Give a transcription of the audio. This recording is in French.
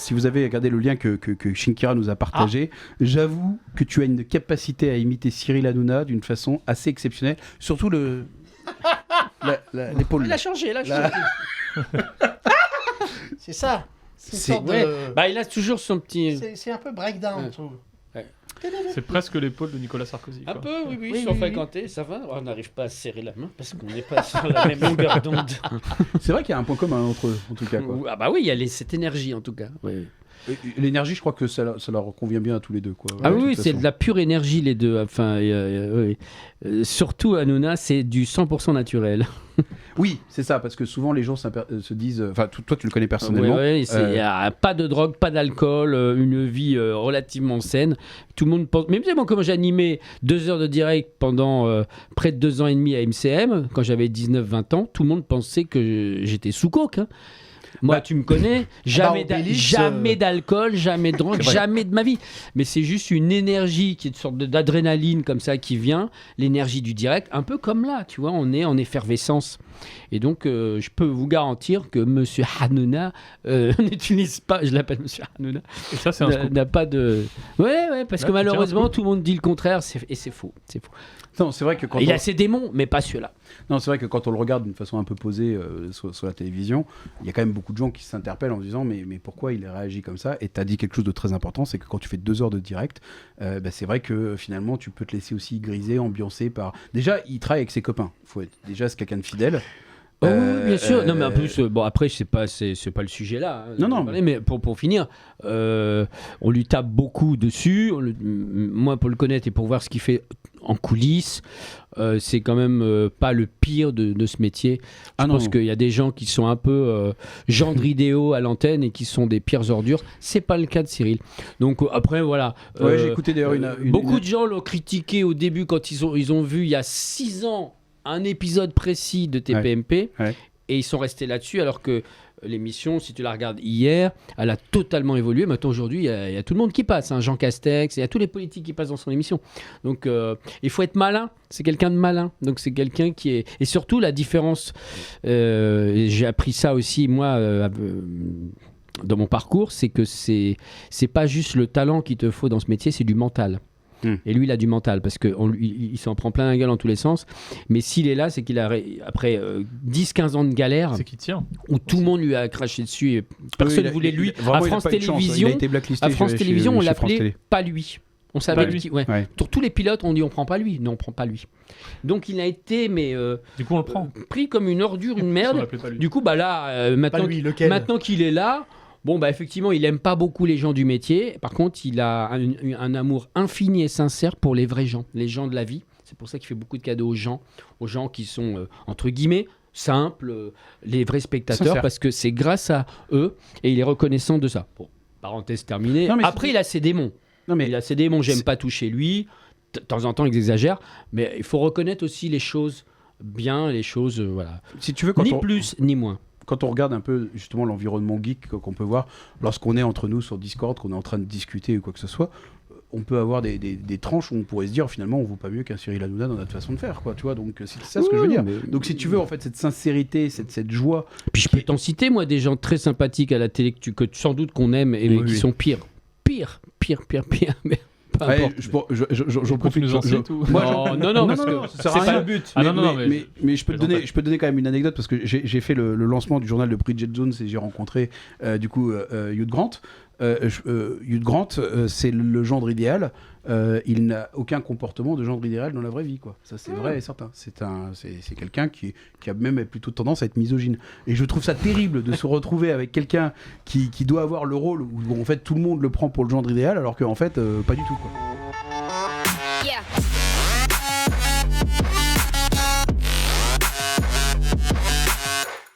si vous avez regardé le lien que Shinkira nous a partagé, j'avoue que tu as une capacité à imiter Cyril Hanouna d'une façon assez exceptionnelle, surtout l'épaule. Il a changé. C'est ça. C'est une sorte Bah, il a toujours son petit... C'est un peu breakdown, je trouve. C'est presque l'épaule de Nicolas Sarkozy. Un quoi. peu, oui, sans fréquenter, ça va. On n'arrive pas à se serrer la main parce qu'on n'est pas sur la même longueur d'onde. C'est vrai qu'il y a un point commun entre eux, en tout cas. Quoi. Ah bah oui, il y a cette énergie en tout cas. Oui. L'énergie, je crois que ça leur convient bien à tous les deux. Quoi. Ah Ouais, oui, de toute c'est façon. de la pure énergie les deux. Enfin, oui. Surtout Hanouna, c'est du 100% naturel. Oui, c'est ça, parce que souvent les gens se disent... Enfin, toi, tu le connais personnellement. Il n'y a pas de drogue, pas d'alcool, une vie relativement saine. Tout le monde pense... Même comme j'ai animé 2 heures de direct pendant près de 2 ans et demi à MCM, quand j'avais 19-20 ans, tout le monde pensait que j'étais sous coke. Hein. Moi, tu me connais, jamais d'alcool, jamais de drogue, jamais de ma vie. Mais c'est juste une énergie qui est une sorte d'adrénaline comme ça qui vient, l'énergie du direct, un peu comme là, tu vois, on est en effervescence. Et donc, je peux vous garantir que Monsieur Hanouna n'utilise pas, je l'appelle Monsieur Hanouna, Et ça, c'est un scoop. n'a pas de... Ouais, parce Là, que tu malheureusement, tiens un tout le monde dit le contraire, et c'est faux. Non, c'est vrai que quand Il a ses démons, mais pas ceux-là. Non, c'est vrai que quand on le regarde d'une façon un peu posée sur la télévision, il y a quand même beaucoup de gens qui s'interpellent en se disant mais pourquoi il réagit comme ça. Et tu as dit quelque chose de très important, c'est que quand tu fais 2 heures de direct, c'est vrai que finalement tu peux te laisser aussi griser, ambiancer par... Déjà, il travaille avec ses copains. Déjà, c'est quelqu'un de fidèle. Oui, bien sûr. Non, mais en plus, après, c'est pas le sujet là. Non. Mais pour finir, on lui tape beaucoup dessus. Moi, pour le connaître et pour voir ce qu'il fait en coulisses, c'est quand même pas le pire de ce métier. Je pense qu'il y a des gens qui sont un peu gendre idéaux à l'antenne et qui sont des pires ordures. C'est pas le cas de Cyril. Donc après, voilà. Ouais, j'ai écouté d'ailleurs beaucoup de gens l'ont critiqué au début quand ils ont vu il y a 6 ans un épisode précis de TPMP et ils sont restés là-dessus alors que l'émission, si tu la regardes hier, elle a totalement évolué. Maintenant, aujourd'hui, il y a tout le monde qui passe. Hein. Jean Castex, il y a tous les politiques qui passent dans son émission. Donc, il faut être malin. C'est quelqu'un de malin. Donc, c'est quelqu'un qui est... Et surtout, la différence... j'ai appris ça aussi, moi... dans mon parcours, c'est que c'est pas juste le talent qu'il te faut dans ce métier, c'est du mental. Et lui, il a du mental parce qu'il s'en prend plein la gueule dans tous les sens. Mais s'il est là, c'est qu'il a, après 10-15 ans de galère, c'est qu'il tient. Où tout le monde lui a craché dessus et personne ne voulait de lui. À France Télévisions, on l'appelait pas lui. On savait qui. Pour tous les pilotes, on dit on prend pas lui. Non, on prend pas lui. Donc il a été, du coup, on le prend. Pris comme une ordure, une merde. Du coup, maintenant qu'il est là. Bon, effectivement, il aime pas beaucoup les gens du métier. Par contre, il a un amour infini et sincère pour les vrais gens, les gens de la vie. C'est pour ça qu'il fait beaucoup de cadeaux aux gens qui sont, entre guillemets, simples, les vrais spectateurs, sincère. Parce que c'est grâce à eux et il est reconnaissant de ça. Bon, parenthèse terminée. Après, il a ses démons. J'aime pas toucher lui. De temps en temps, il exagère. Mais il faut reconnaître aussi les choses bien, les choses, voilà. Si tu veux, ni plus, ni moins. Quand on regarde un peu justement l'environnement geek qu'on peut voir, lorsqu'on est entre nous sur Discord, qu'on est en train de discuter ou quoi que ce soit, on peut avoir des tranches où on pourrait se dire finalement on vaut pas mieux qu'un Cyril Hanouna dans notre façon de faire, quoi, tu vois, donc c'est ça ce que je veux dire. Donc si tu veux en fait cette sincérité, cette joie. Puis je peux t'en citer moi des gens très sympathiques à la télé que sans doute qu'on aime et qui sont pires. Mais j'en profite. Non, parce que c'est pas le but. Mais je peux te donner quand même une anecdote parce que j'ai fait le lancement du journal de Bridget Jones et j'ai rencontré Hugh Grant. Hugh Grant, c'est le gendre idéal. Il n'a aucun comportement de gendre idéal dans la vraie vie, quoi. Ça, c'est vrai et certain. C'est quelqu'un qui a même plutôt tendance à être misogyne. Et je trouve ça terrible de se retrouver avec quelqu'un qui doit avoir le rôle où en fait tout le monde le prend pour le gendre idéal, alors qu'en fait pas du tout, quoi.